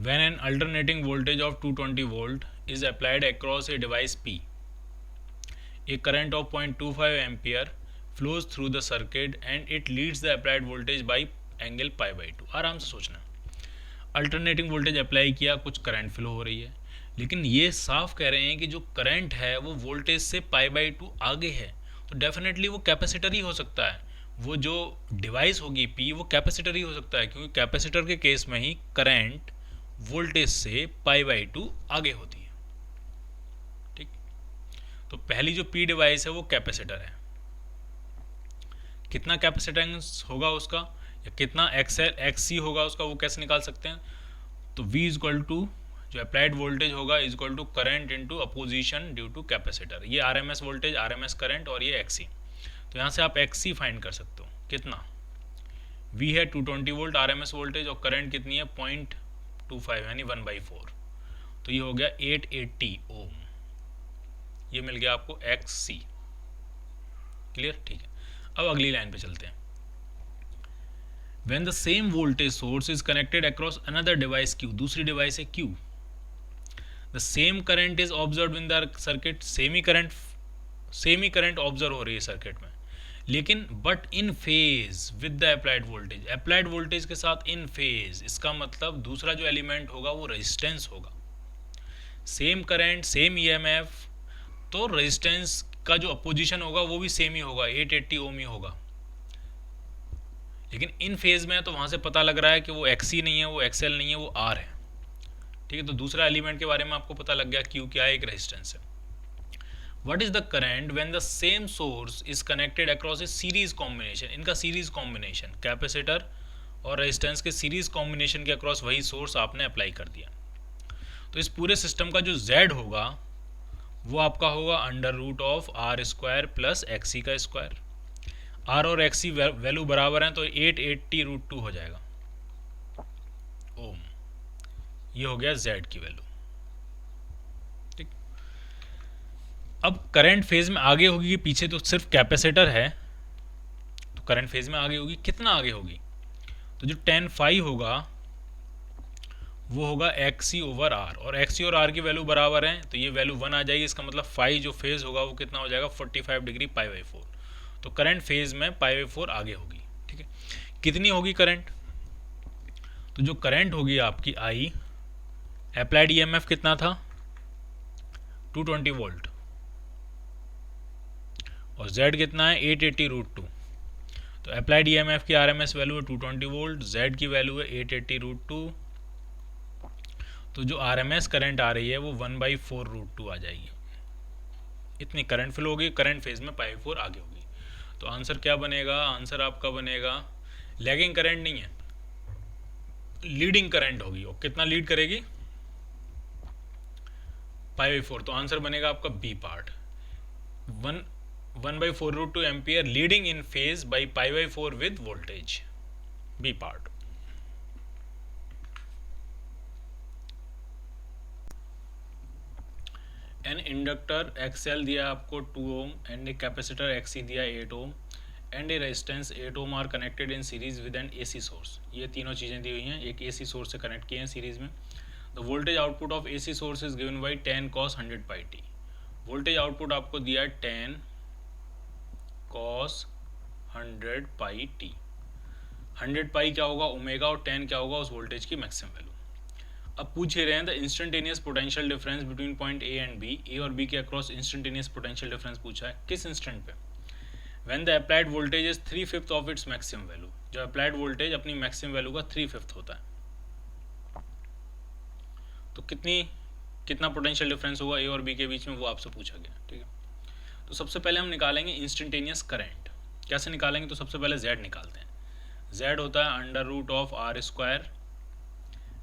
When an alternating voltage of 220 volt is applied across a device P, a current of 0.25 ampere flows through the circuit and it leads the applied voltage by angle pi by 2। आराम से सोचना, alternating voltage apply किया, कुछ current flow हो रही है, लेकिन ये साफ कह रहे हैं कि जो करंट है वो वोल्टेज से पाई बाई 2 आगे है, तो डेफिनेटली वो कैपेसिटर ही हो सकता है। वो जो डिवाइस होगी पी वो कैपेसिटर ही हो सकता है, क्योंकि कैपेसिटर के केस में ही करंट वोल्टेज से पाई बाई 2 आगे होती है। ठीक, तो पहली जो पी डिवाइस है वो कैपेसिटर है। कितना कैपेसिटेंस होगा उसका, या कितना एक्सएल एक्स होगा उसका, वो कैसे निकाल सकते हैं? तो V इक्वल टू जो अप्लाइड वोल्टेज होगा is equal to current into opposition due to capacitor. ये आरएमएस वोल्टेज, आरएमएस करंट, और ये एक्सी। तो यहाँ से आप एक्सी फाइंड कर सकते हो। कितना? V है 220 वोल्ट आरएमएस वोल्टेज, और करंट कितनी है 0.25 यानी 1/4। तो ये हो गया 880 ओम। ये मिल गया आपको एक्सी। क्लियर? ठीक है, अब अगली लाइन पे चलते हैं। When the same voltage source is connected across another device Q, दूसरी डिवाइस है Q, the same current is observed in the circuit, same he current observe हो रही है सर्किट में, लेकिन but in phase with the applied voltage, applied voltage के साथ इन phase. इसका मतलब दूसरा जो एलिमेंट होगा वो रेजिस्टेंस होगा। सेम करंट, सेम ईएमएफ, तो रेजिस्टेंस का जो अपोजिशन होगा वो भी सेम ही होगा, 880 ओम ही होगा। लेकिन इन फेज में तो वहाँ से पता लग रहा है कि वो एक्सी नहीं है, वो एक्सएल नहीं है, वो आर है। ठीक है, तो दूसरा एलिमेंट के बारे में आपको पता लग गया, क्यू क्या है, एक रेजिस्टेंस है। What is the current when the same source is connected across A series combination? इनका सीरीज कॉम्बिनेशन, कैपेसिटर और रेजिस्टेंस के सीरीज कॉम्बिनेशन के अक्रॉस वही सोर्स आपने अप्लाई कर दिया। तो इस पूरे सिस्टम का जो Z होगा वो आपका होगा under root of are square plus XC का स्क्वायर। आर और एक्सी वैल्यू बराबर हैं, तो 880 रूट 2 हो जाएगा ओम। ये हो गया Z की वैल्यू। ठीक, अब करंट फेज में आगे होगी कि पीछे? तो सिर्फ कैपेसिटर है तो करंट फेज में आगे होगी। कितना आगे होगी? तो जो 10 फाई होगा वो होगा एक्सी ओवर आर, और एक्सी और आर की वैल्यू बराबर है, तो ये वैल्यू 1 आ जाएगी। इसका मतलब फाई जो फेज होगा वो कितना हो जाएगा 45 डिग्री पाई बाई 4। तो करंट फेज में पाई बाई 4 आगे होगी। ठीक है, कितनी होगी करंट? तो जो करंट होगी आपकी आई, अप्लाइड ईएमएफ कितना था 220 वोल्ट, और Z कितना है 880 रूट 2। तो अप्लाइड ईएमएफ की आरएमएस वैल्यू है 220 वोल्ट, Z की वैल्यू है 880 रूट 2। तो जो आरएमएस करंट आ रही है वो 1/4 रूट 2 आ जाएगी। इतनी करंट फ्लो होगी, करंट फेज में पाई 4 आगे होगी। तो आंसर क्या बनेगा? आंसर आपका बनेगा, लैगिंग करंट नहीं है, लीडिंग करंट होगी। और कितना लीड करेगी? Pi by 4। तो आंसर बनेगा आपका B part, 1/4 root 2 ampere leading in phase by pi by 4 with voltage, B part. An inductor XL दिया आपको 2 ohm and a capacitor XC दिया 8 ohm and a resistance 8 ohm are connected in series with an AC source. ये तीनों चीज़ें दी हुई हैं, एक AC source से कनेक्ट किए हैं सीरीज में। The voltage output of AC source is given by 10 cos 100 pi T. Voltage output आपको दिया 10 cos 100 पाई टी। 100 पाई क्या होगा? ओमेगा, और 10 क्या होगा? उस वोल्टेज की मैक्सिमम वैल्यू। अब पूछ रहे हैं the instantaneous potential difference between point A and B, A और बी के अक्रॉस इंस्टेंटेनियस पोटेंशियल डिफरेंस पूछा है। किस इंस्टेंट पे? When the applied voltage is 3/5 of its maximum value. जो अप्लाइड वोल्टेज अपनी मैक्सिमम वैल्यू का 3/5 होता है, तो कितना पोटेंशियल डिफरेंस होगा ए और बी के बीच में, वो आपसे पूछा गया। ठीक है, तो सबसे पहले हम निकालेंगे इंस्टेंटेनियस करंट। कैसे निकालेंगे? तो सबसे पहले Z निकालते हैं। Z होता है under root of are square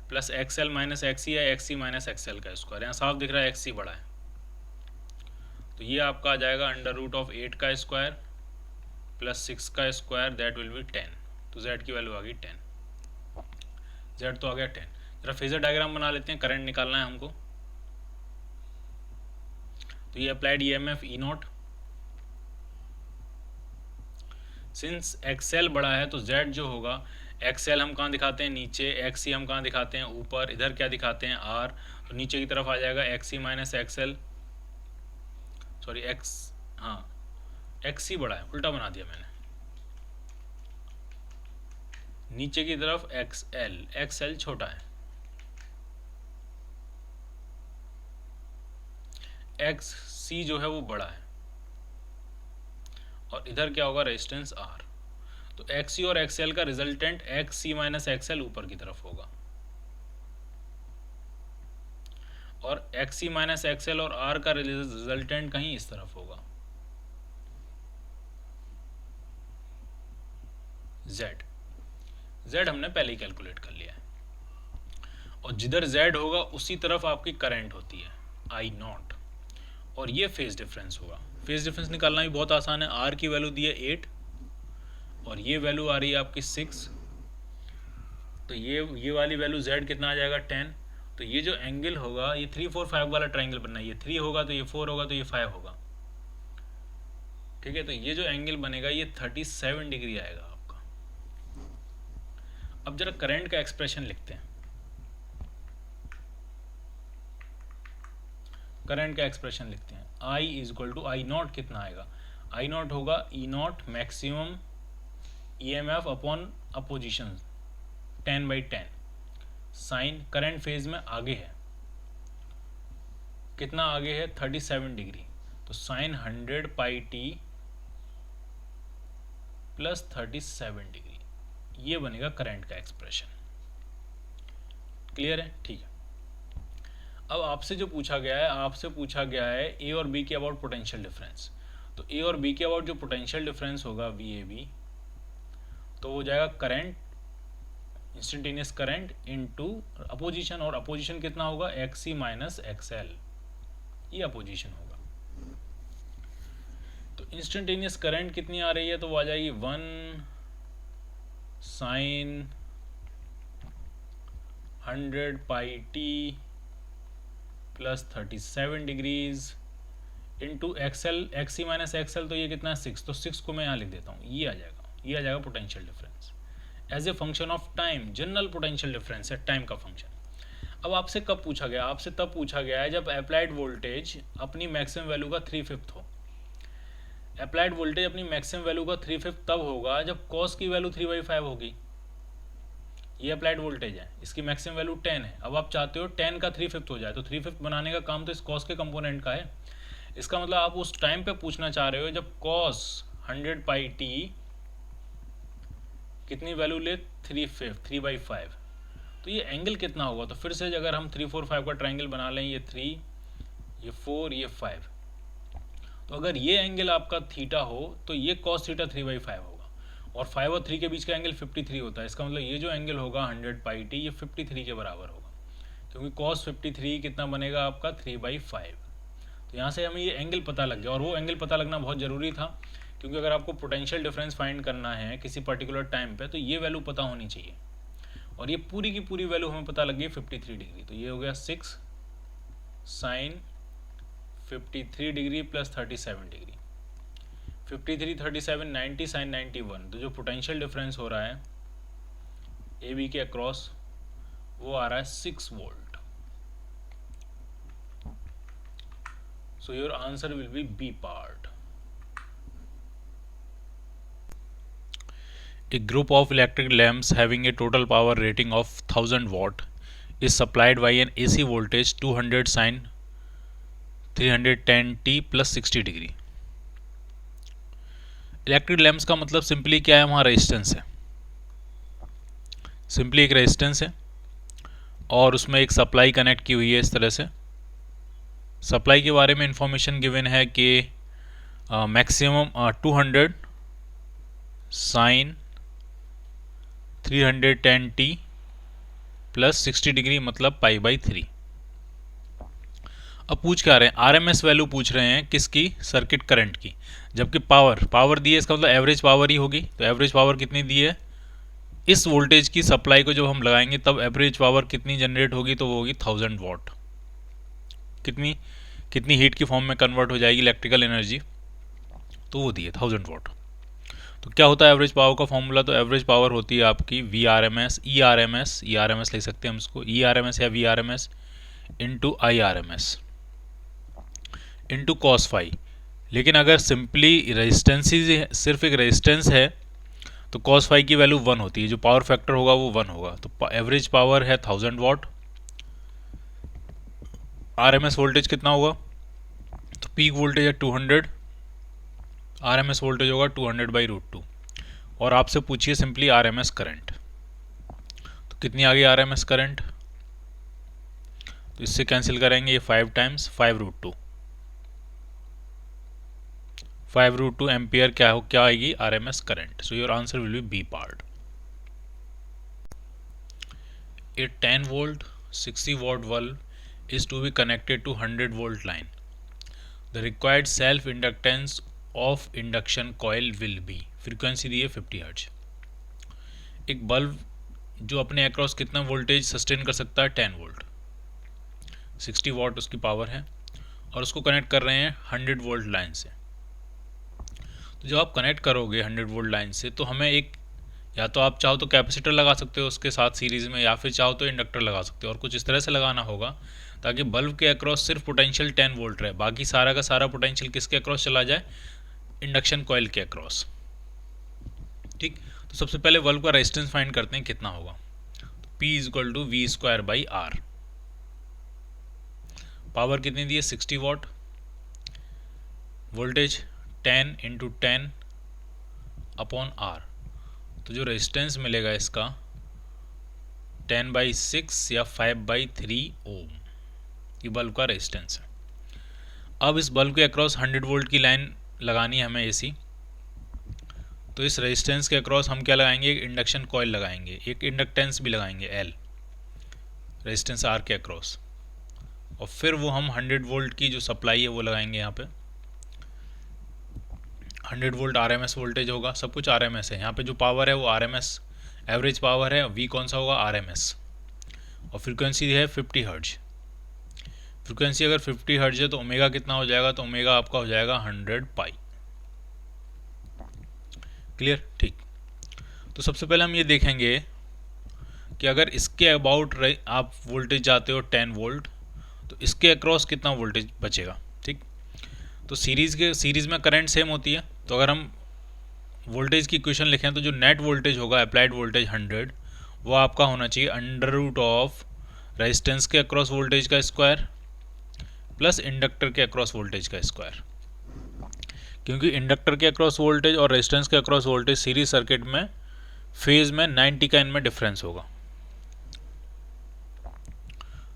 plus XL minus XC है, एक्सी माइनस एक्सएल का स्क्वायर। यहाँ साफ दिख रहा है एक्सी बड़ा है, तो ये आपका आ जाएगा अंडर रूट ऑफ 8 का स्क्वायर प्लस 6 का स्क्वायर, दैट विल बी 10। तो Z की वैल्यू आ गई 10। Z तो आ गया 10। जरा फेजर डायग्राम बना लेते हैं, करंट निकालना है हमको। तो ये applied EMF E not, since XL बड़ा है तो Z जो होगा एक्सएल हम कहाँ दिखाते हैं, नीचे, एक्सी हम कहाँ दिखाते हैं, ऊपर, इधर क्या दिखाते हैं, आर, तो नीचे की तरफ आ जाएगा XC minus XL, sorry X, हाँ एक्सी बड़ा है, उल्टा बना दिया मैंने, नीचे की तरफ एक्सएल, एक्सएल छोटा है, एक्स सी जो है वो बड़ा है, और इधर क्या होगा, रेजिस्टेंस आर। तो एक्स सी और एक्सएल का resultant x C minus XL ऊपर की तरफ होगा, और एक्स सी माइनस एक्सएल और आर का रिजल्टेंट कहीं इस तरफ होगा, जेड। जेड हमने पहले ही कैलकुलेट कर लिया है, और जिधर जेड होगा उसी तरफ आपकी करंट होती है, आई नॉट, और ये फेज डिफरेंस होगा। फेज डिफरेंस निकालना भी बहुत आसान है, आर की वैल्यू दी है 8 और ये वैल्यू आ रही है आपकी 6, तो ये वाली वैल्यू जेड कितना आ जाएगा 10, तो ये जो एंगल होगा ये 3 4 5 वाला ट्राइंगल बनना है, ये 3 होगा तो ये 4 होगा तो ये 5 होगा, ठीक है, तो ये जो एंगल बनेगा ये 37 डिग्री आएगा आपका। अब जरा करंट का एक्सप्रेशन लिखते हैं, करंट का एक्सप्रेशन लिखते हैं, I is equal to I naught कितना आएगा, आई नॉट होगा E naught maximum EMF upon opposition 10/10, sine current phase में आगे है, कितना आगे है 37 डिग्री, तो sine 100 pi t plus 37 degree, ये बनेगा करंट का एक्सप्रेशन। क्लियर है, ठीक है। अब आपसे जो पूछा गया है, आपसे पूछा गया है ए और बी के अबाउट पोटेंशियल डिफरेंस, तो ए और बी के अबाउट जो पोटेंशियल डिफरेंस होगा वी ए बी, तो वो जाएगा current, instantaneous current into opposition, और अपोजिशन कितना होगा एक्स सी माइनस एक्सएल, ये अपोजिशन होगा। तो इंस्टेंटेनियस करंट कितनी आ रही है, तो वो आ जाएगी 1 sine 100 pi t plus 37 degrees into XL, X C minus XL, तो ये कितना है 6, तो 6 को मैं यहाँ लिख देता हूँ, ये आ जाएगा potential difference as a function of time, general potential difference है टाइम का फंक्शन। अब आपसे कब पूछा गया, आपसे तब पूछा गया है जब अप्लाइड वोल्टेज अपनी मैक्सिमम वैल्यू का 3/5 हो। अप्लाइड वोल्टेज अपनी मैक्सिमम वैल्यू का 3/5 तब होगा जब कॉस की वैल्यू 3/5 होगी, ये अप्लाइड वोल्टेज है, इसकी मैक्सिमम वैल्यू 10 है, अब आप चाहते हो 10 का 3/5 हो जाए, तो 3/5 बनाने का काम तो इस कॉस के कंपोनेंट का है, इसका मतलब आप उस टाइम पे पूछना चाह रहे हो जब कॉस 100 पाई टी कितनी वैल्यू ले 3/5, तो ये एंगल कितना होगा, तो फिर से अगर हम 3 4 5 का ट्राइंगल बना लें, ये 3 ये 4 ये 5, तो अगर ये एंगल आपका थीटा हो तो ये कॉस थीटा 3/5 होगा, और 5 और 3 के बीच का एंगल 53 होता है, इसका मतलब ये जो एंगल होगा 100 पाई टी ये 53 के बराबर होगा, क्योंकि कॉस 53 कितना बनेगा आपका 3/5। तो यहाँ से हमें ये एंगल पता लग गया, और वो एंगल पता लगना बहुत ज़रूरी था, क्योंकि अगर आपको पोटेंशियल डिफरेंस फाइंड करना है किसी पर्टिकुलर टाइम पे तो ये वैल्यू पता होनी चाहिए, और ये पूरी की पूरी वैल्यू हमें पता लग गई 53 डिग्री, तो ये हो गया 6 sine 53 degree plus 37 degree, 53 37 90 sine 91, तो जो पोटेंशियल डिफरेंस हो रहा है ए बी के अक्रॉस वो आ रहा है 6 volt. So your answer will be B part. A group of electric lamps having a total power rating of 1000 watt is supplied by an AC voltage 200 sin 310 t plus 60 degree. Electric lamps का मतलब simply क्या है, वहाँ resistance है, simply एक resistance है और उसमें एक सप्लाई कनेक्ट की हुई है इस तरह से। सप्लाई के बारे में इंफॉर्मेशन गिवन है कि maximum 200 sine 310 t plus 60 degree मतलब π/3। अब पूछ क्या रहे हैं, आरएमएस वैल्यू पूछ रहे हैं किसकी, सर्किट करंट की, जबकि पावर दी है, इसका मतलब एवरेज पावर ही होगी, तो एवरेज पावर कितनी दी है, इस वोल्टेज की सप्लाई को जब हम लगाएंगे तब एवरेज पावर कितनी जनरेट होगी, तो वो होगी 1000 वाट। कितनी हीट की फॉर्म में कन्वर्ट हो जाएगी इलेक्ट्रिकल एनर्जी, तो वो दी है 1000 वाट। तो तो क्या होता है एवरेज पावर का फॉर्मूला? तो एवरेज पावर होती है आपकी V R M S, E R M S, E R M S लिख सकते हैं हम इसको, ई आर एम एस या V R M S into I R M S into cos phi. लेकिन अगर सिंपली रेजिस्टेंस ही सिर्फ एक रेजिस्टेंस है तो कॉस फाई की वैल्यू 1 होती है, जो पावर फैक्टर होगा वो 1 होगा। तो एवरेज पावर है 1000 वाट, आर एम एस वोल्टेज कितना होगा? तो पीक वोल्टेज है 200, आर एम एस वोल्टेज होगा 200/√2। और आपसे पूछिए simply R M S current, तो कितनी आ गई आर एम एस करंट? तो इससे कैंसिल करेंगे ये 5 टाइम्स 5√2, 5√2 एम्पियर क्या आएगी R M S current. So your answer will be B part. A 10 volt 60 watt bulb is to be connected to 100 volt line. The required self inductance of induction coil will be, frequency दी है 50 hertz. एक bulb जो अपने across कितना voltage sustain कर सकता है? 10 volt, 60 वाट उसकी पावर है, और उसको कनेक्ट कर रहे हैं 100 वोल्ट लाइन से। तो जब आप कनेक्ट करोगे 100 वोल्ट लाइन से, तो हमें एक, या तो आप चाहो तो कैपेसिटर लगा सकते हो उसके साथ सीरीज़ में, या फिर चाहो तो इंडक्टर लगा सकते हो, और कुछ इस तरह से लगाना होगा ताकि बल्ब के अक्रॉस सिर्फ पोटेंशियल 10 वोल्ट रहे, बाकी सारा का सारा पोटेंशियल किसके अक्रॉस चला जाए? इंडक्शन कॉइल के अक्रॉस। ठीक, तो सबसे पहले बल्ब का रेजिस्टेंस फाइंड करते हैं कितना होगा। तो P = V²/R। पावर कितनी दी है? 60 वाट, वोल्टेज 10 × 10/R। तो जो रेजिस्टेंस मिलेगा इसका 10/6 या 5/3 ओम, ये बल्ब का रेजिस्टेंस है। अब इस बल्ब के अक्रॉस 100 वोल्ट की लाइन लगानी है हमें एसी, तो इस रेजिस्टेंस के अक्रॉस हम क्या लगाएंगे? एक इंडक्शन कॉइल लगाएंगे, एक इंडक्टेंस भी लगाएंगे L रेजिस्टेंस R के अक्रॉस, और फिर वो हम 100 वोल्ट की जो सप्लाई है वो लगाएंगे यहाँ पे। 100 वोल्ट RMS वोल्टेज होगा, सब कुछ RMS है यहाँ पे, जो पावर है वो RMS एवरेज पावर है, V कौन सा होगा? RMS, और फ्रीक्वेंसी है 50 हर्ट्ज। फ्रीक्वेंसी अगर 50 हर्ट्ज है तो ओमेगा कितना हो जाएगा? तो ओमेगा आपका हो जाएगा 100 पाई। क्लियर? ठीक, तो सबसे पहले हम ये देखेंगे कि अगर इसके अबाउट आप वोल्टेज जाते हो 10 वोल्ट, तो इसके अक्रॉस कितना वोल्टेज बचेगा। ठीक, तो सीरीज़ में करंट सेम होती है, तो अगर हम वोल्टेज की इक्वेशन लिखें तो जो नेट वोल्टेज होगा अप्लाइड वोल्टेज 100, वो आपका होना चाहिए √ रेजिस्टेंस के अक्रॉस वोल्टेज का स्क्वायर प्लस इंडक्टर के अक्रॉस वोल्टेज का स्क्वायर। क्योंकि इंडक्टर के अक्रॉस वोल्टेज और रेजिस्टेंस के अक्रॉस वोल्टेज सीरीज सर्किट में फेज में 90 का इनमें डिफरेंस होगा।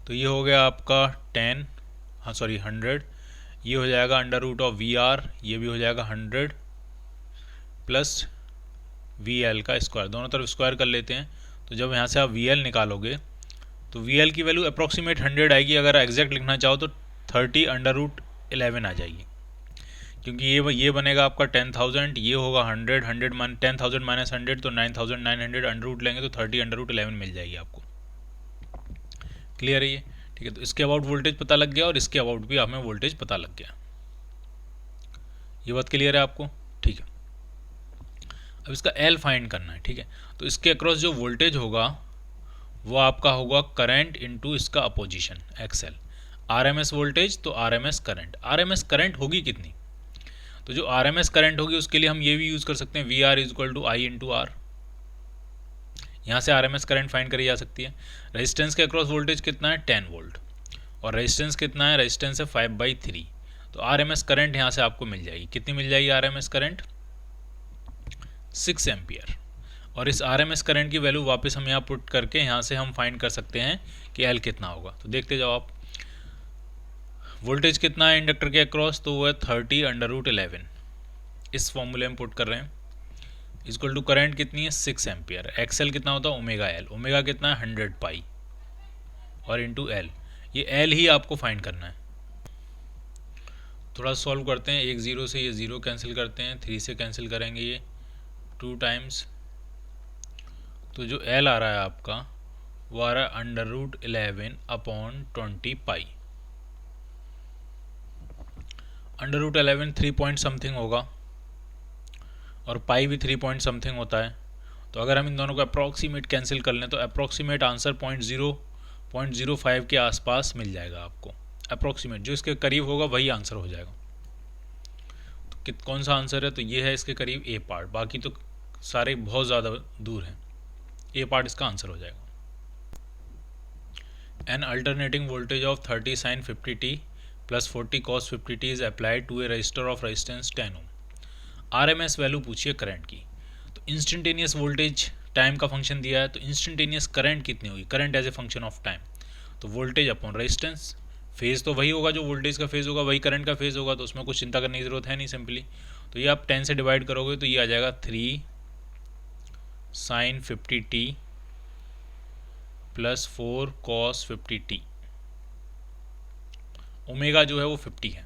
तो ये हो गया आपका 100, ये हो जाएगा √VR, ये भी हो जाएगा 100 प्लस VL का स्क्वायर, दोनों तरफ स्क्वायर कर लेते हैं। तो जब यहाँ से आप VL निकालोगे तो VL की वैल्यू अप्रॉक्सीमेट 100 आएगी, अगर एग्जैक्ट लिखना चाहो तो 30 √11 आ जाएगी, क्योंकि ये बनेगा आपका 10,000, ये होगा 100, 10,000 - 100 तो 9,900, अंडर लेंगे तो 30 √11 मिल जाएगी आपको। क्लियर है ये? ठीक है, तो इसके अबाउट वोल्टेज पता लग गया और इसके अबाउट भी हमें वोल्टेज पता लग गया। ये बात क्लियर है आपको? ठीक है, अब इसका L फाइंड करना है। ठीक है, तो इसके अक्रॉस जो वोल्टेज होगा वो आपका होगा करंट इनटू इसका अपोजिशन XL। RMS वोल्टेज तो RMS करंट, RMS करंट होगी कितनी? तो जो RMS करंट होगी उसके लिए हम ये भी यूज़ कर सकते हैं, VR = I × R। यहाँ से RMS करंट फाइंड करी जा सकती है। रेजिस्टेंस के अक्रॉस वोल्टेज कितना है? 10 वोल्ट, और रेजिस्टेंस कितना है? रेजिस्टेंस है 5/3, तो RMS करंट यहाँ से आपको मिल जाएगी। कितनी मिल जाएगी RMS करंट? 6 एम्पियर। और इस RMS करंट की वैल्यू वापस हम यहाँ पुट करके यहाँ से हम फाइंड कर सकते हैं कि L कितना होगा। तो देखते जाओ आप, वोल्टेज कितना है इंडक्टर के अक्रॉस? तो वो है 30 √11, इस फॉर्मूले में पुट कर रहे हैं। इक्वल टू करंट कितनी है? 6 एम्पियर। XL कितना होता है? ओमेगा L, ओमेगा कितना है? 100 पाई, और इंटू L, ये L ही आपको फाइंड करना है। थोड़ा सॉल्व करते हैं, 1 0 से ये 0 कैंसिल करते हैं, 3 से कैंसिल करेंगे ये 2 टाइम्स, तो जो L आ रहा है आपका वो आ रहा है √11/20 पाई। √11 3 पॉइंट समथिंग होगा, और पाई भी 3 पॉइंट समथिंग होता है। तो अगर हम इन दोनों को अप्रॉक्सीमेट कैंसिल कर लें तो अप्रॉक्सीमेट आंसर 0.05 के आसपास मिल जाएगा आपको। अप्रॉक्सीमेट जो इसके करीब होगा वही आंसर हो जाएगा। तो कौन सा आंसर है? तो ये है इसके करीब ए पार्ट, बाकी तो सारे बहुत ज़्यादा दूर हैं। ए पार्ट इसका आंसर हो जाएगा। An alternating voltage of 30 sin 50t plus 40 cos 50t is applied to a resistor of resistance 10 ohm. RMS value पूछिए करंट की। तो इंस्टेंटेनियस वोल्टेज टाइम का फंक्शन दिया है, तो इंस्टेंटेनियस करंट कितनी होगी? Current as a function of time, तो वोल्टेज अपॉन रेजिस्टेंस। फेज तो वही होगा, जो वोल्टेज का फेज होगा वही करंट का फेज होगा, तो उसमें कुछ चिंता करने की ज़रूरत है नहीं सिंपली। तो ये आप 10 से डिवाइड करोगे तो ये आ जाएगा 3 sin 50t plus 4 cos 50t। Omega जो है वो 50 है।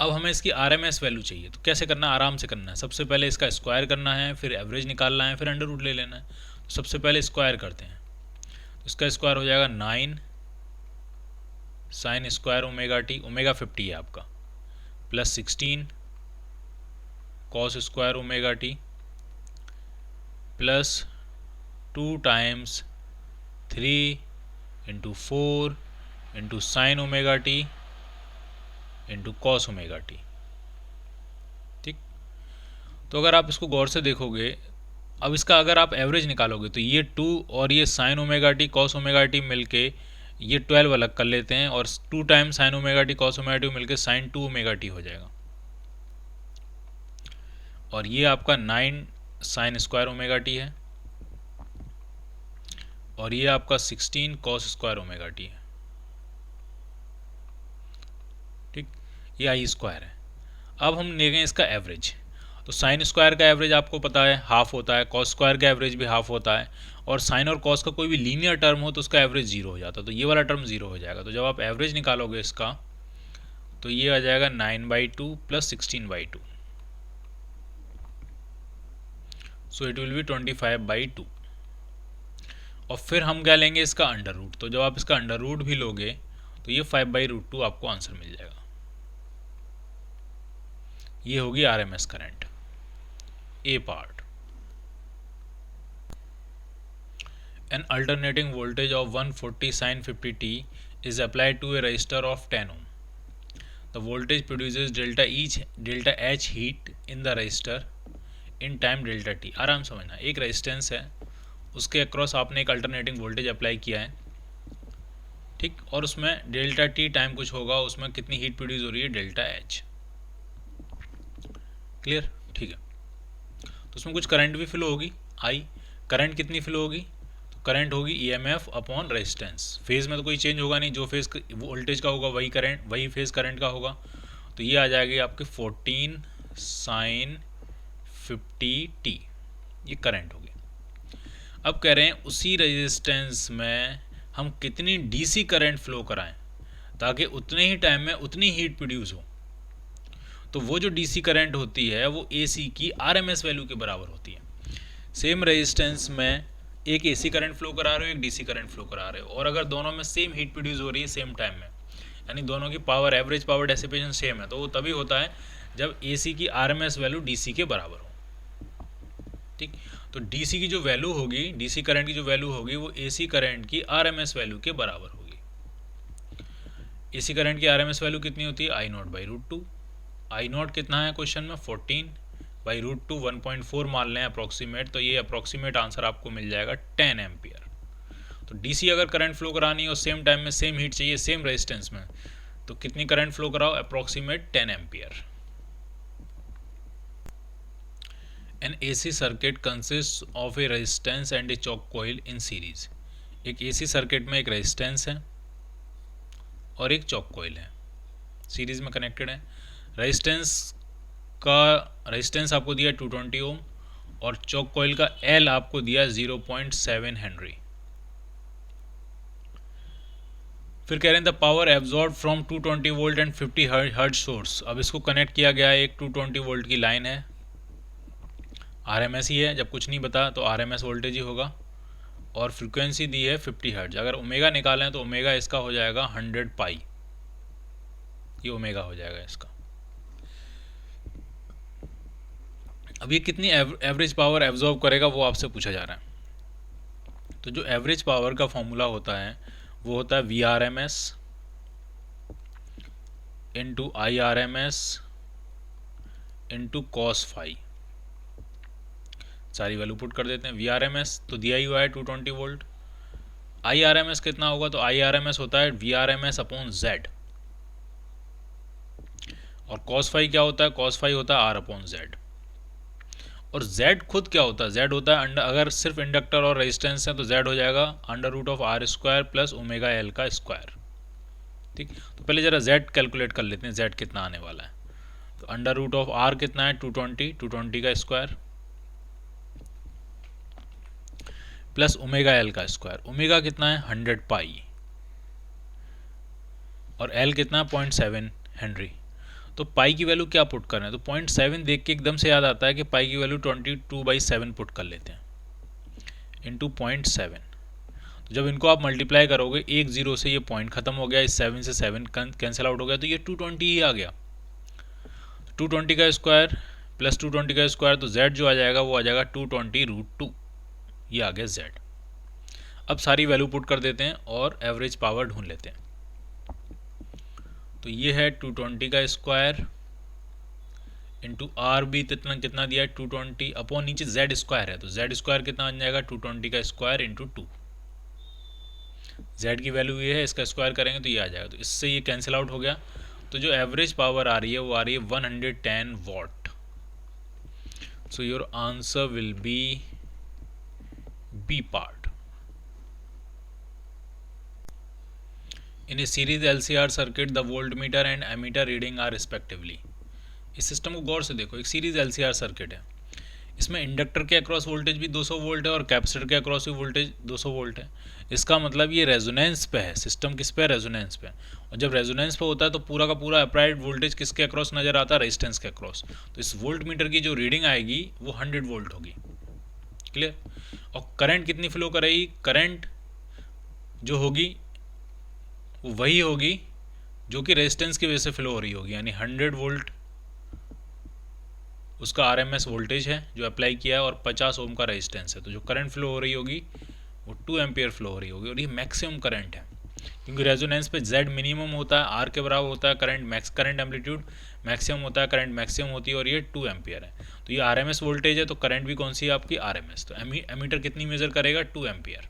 अब हमें इसकी RMS वैल्यू चाहिए, तो कैसे करना है? आराम से करना है। सबसे पहले इसका स्क्वायर करना है, फिर एवरेज निकालना है, फिर अंडर रूट ले लेना है। तो सबसे पहले स्क्वायर करते हैं, तो इसका स्क्वायर हो जाएगा 9 sin square omega T, omega 50 है आपका, plus 16 cos square omega T plus 2 times 3 into 4 into sine omega T into cos omega T. ठीक, तो अगर आप इसको गौर से देखोगे, अब इसका अगर आप एवरेज निकालोगे तो ये 2 और ये sine omega T cos omega T मिलके ये 12 अलग कर लेते हैं, और 2 time sine omega T cos omega T मिलके साइन 2 ओमेगा टी हो जाएगा, और ये आपका 9 साइन स्क्वायर ओमेगा टी है, और ये आपका 16 कॉस स्क्वायर ओमेगा टी है। ठीक, ये आई स्क्वायर है। अब हम लेंगे इसका एवरेज, तो साइन स्क्वायर का एवरेज आपको पता है हाफ होता है, कॉस स्क्वायर का एवरेज भी हाफ होता है, और साइन और कॉस का कोई भी लीनियर टर्म हो तो उसका एवरेज जीरो हो जाता है, तो ये वाला टर्म जीरो हो जाएगा। तो जब आप एवरेज निकालोगे इसका तो ये आ जाएगा 9/2 plus 16/2, so it will be 25/2। और फिर हम क्या लेंगे? इसका अंडर रूट। तो जब आप इसका अंडर रूट भी लोगे तो ये 5/√2 आपको आंसर मिल जाएगा। ये होगी RMS current, A part. N alternating voltage of 140 sin 50t is applied to a resistor of 10 ohm. The voltage produces delta H heat in the resistor in time delta t. आराम समझना, एक resistance है उसके across आपने एक alternating voltage apply किया है, ठीक, और उसमें डेल्टा टी टाइम कुछ होगा, उसमें कितनी हीट प्रोड्यूस हो रही है? Delta H. क्लियर? ठीक है। तो उसमें कुछ करंट भी फ्लो होगी, आई। करंट कितनी फ्लो होगी? तो करंट होगी EMF अपॉन रेजिस्टेंस। फेज में तो कोई चेंज होगा नहीं, जो फेज वोल्टेज का होगा वही करंट, वही फेज करंट का होगा। तो ये आ जाएगी आपके 14 sin 50t, ये करंट होगी। अब कह रहे हैं उसी रेजिस्टेंस में हम कितनी DC करंट फ्लो कराएं ताकि उतने ही टाइम में उतनी हीट प्रोड्यूस हो। तो वो जो DC करंट होती है वो AC की RMS वैल्यू के बराबर होती है। सेम रेजिस्टेंस में एक AC करंट फ्लो करा रहे हो, एक DC करंट फ्लो करा रहे हो, और अगर दोनों में सेम हीट प्रोड्यूस हो रही है सेम टाइम में, यानी दोनों की power, average power dissipation same है, तो वो तभी होता है जब AC की RMS वैल्यू DC के बराबर हो। ठीक, तो DC की जो वैल्यू होगी, DC करंट की जो वैल्यू होगी वो AC करंट की RMS वैल्यू के बराबर होगी। AC करंट की RMS वैल्यू कितनी होती है? I0/√2। I0 कितना है क्वेश्चन में? 14/√2, 1.4 मान लें अप्रॉक्सीमेट, तो ये अप्रॉक्सीमेट आंसर आपको मिल जाएगा 10 एम्पियर। तो DC अगर करंट फ्लो करानी है और सेम टाइम में सेम हीट चाहिए सेम रेजिस्टेंस में, तो कितनी करंट फ्लो कराओ? Approximate 10 ampere. An AC circuit consists of a resistance and a choke coil in series. एक AC सर्किट में एक रेजिस्टेंस है और एक चॉक कॉइल है, सीरीज में कनेक्टेड है। रेजिस्टेंस आपको दिया 220 ओम, और चॉक कॉइल का L आपको दिया 0.7 हेनरी। फिर कह रहे हैं the power absorb from 220 volt and 50 hertz source. अब इसको कनेक्ट किया गया है, एक 220 वोल्ट की लाइन है, RMS ही है, जब कुछ नहीं बता तो RMS वोल्टेज ही होगा, और फ्रीक्वेंसी दी है 50 हर्ट्ज। अगर ओमेगा निकालें तो ओमेगा इसका हो जाएगा 100 पाई, ये ओमेगा हो जाएगा इसका। अब ये कितनी एवरेज पावर एब्जॉर्ब करेगा वो आपसे पूछा जा रहा है। तो जो एवरेज पावर का फॉर्मूला होता है वो होता है VRMS into IRMS into cos phi. सारी वैल्यू पुट कर देते हैं। VRMS तो दिया ही हुआ है 220 वोल्ट। IRMS कितना होगा, तो IRMS होता है VRMS अपॉन Z, और cos फाई क्या होता है, cos फाई होता है R अपॉन Z। और Z खुद क्या होता है, Z होता है अगर सिर्फ इंडक्टर और रेजिस्टेंस है तो Z हो जाएगा under root of R square plus omega L का स्क्वायर। ठीक, तो पहले जरा Z कैलकुलेट कर लेते हैं, Z कितना आने वाला है। तो अंडर रूट ऑफ R कितना है 220 का स्क्वायर प्लस ओमेगा L का स्क्वायर। ओमेगा कितना है 100 पाई और L कितना 0.7 हेनरी। तो पाई की वैल्यू क्या पुट करना है, तो 0.7 देख के एकदम से याद आता है कि पाई की वैल्यू 22/7 पुट कर लेते हैं इंटू 0.7। तो जब इनको आप मल्टीप्लाई करोगे, एक जीरो से ये पॉइंट खत्म हो गया, इस 7 से 7 कैंसिल आउट हो गया, तो ये 220 ही आ गया। 220 का स्क्वायर प्लस 220 का स्क्वायर, तो Z जो आ जाएगा वो आ जाएगा 220√2, ये आ गया Z। अब सारी वैल्यू पुट कर देते हैं और एवरेज पावर ढूंढ लेते हैं। तो ये है 220 का स्क्वायर इंटू आर भी कितना दिया है 220 अपॉन नीचे Z स्क्वायर है, तो Z स्क्वायर कितना बन जाएगा 220 का स्क्वायर इंटू 2। Z की वैल्यू ये है, इसका स्क्वायर करेंगे तो ये आ जाएगा, तो इससे ये कैंसिल आउट हो गया। तो जो एवरेज पावर आ रही है वो आ रही है 110 watt. So your answer will be B part. In a series LCR circuit the voltmeter and ammeter reading are respectively. इस सिस्टम को गौर से देखो, एक सीरीज LCR सर्किट है, इसमें इंडक्टर के अक्रॉस वोल्टेज भी 200 वोल्ट है और कैपेसिटर के अक्रॉस भी वोल्टेज 200 वोल्ट है। इसका मतलब ये रेजोनेंस पे है, सिस्टम किस पे है, रेजोनेंस पे। और जब रेजोनेंस पे होता है तो पूरा का पूरा अप्लाइड वोल्टेज किसके अक्रॉस नजर आता है, रेजिस्टेंस के अक्रॉस। तो इस वोल्ट मीटर की जो रीडिंग आएगी वो 100 वोल्ट होगी। क्लियर। और करंट कितनी फ्लो करेगी, करंट जो होगी वो वही होगी जो कि रेजिस्टेंस की वजह से फ्लो हो रही होगी, यानी 100 वोल्ट उसका RMS वोल्टेज है जो अप्लाई किया है और 50 ओम का रेजिस्टेंस है। तो जो करंट फ्लो हो रही होगी वो 2 एम्पियर फ्लो हो रही होगी, और ये मैक्सिमम करंट है क्योंकि रेजोनेंस पे Z मिनिमम होता है, R के बराबर होता है करंट, करंट एम्पलीट्यूड मैक्सिमम होता है, करंट मैक्सिमम होती है, और ये 2 एम्पियर है। तो ये RMS वोल्टेज है, तो करंट भी कौन सी है आपकी, RMS। तो एमीटर कितनी मेजर करेगा, 2 एम्पियर।